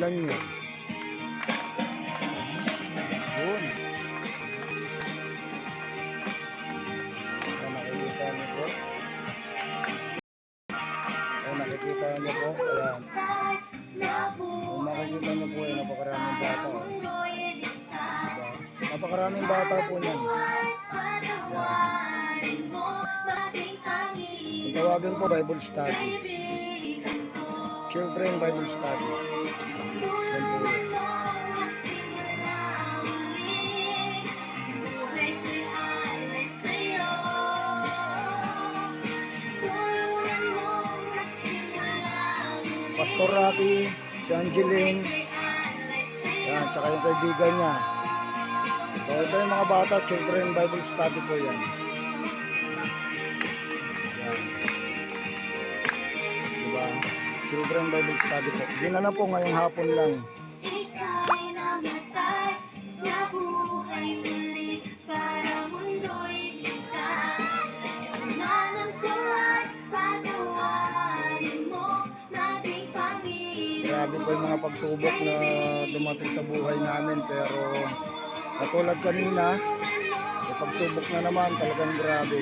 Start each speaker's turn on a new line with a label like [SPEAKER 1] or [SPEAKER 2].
[SPEAKER 1] Tingnan nyo. Yun. Ayan, nakikita nyo po. Ayan, nakikita nyo po. Ayan. Kung makikita nyo po, ayan, napakaraming bata. Oh. Diba? Napakaraming bata po niyan. Ang tawagin po, Bible study. Children Bible study. Yan po yun. Pastor Rocky, si Angeline, yan, tsaka yung kaibigan niya. So ito yung mga bata, Children Bible Study po yan. Yan. Diba? Children Bible Study po. Ginana po ngayong hapon lang. Grabe po yung mga pagsubok na dumating sa buhay namin, pero katulad kanina, yung pagsubok na naman talagang grabe.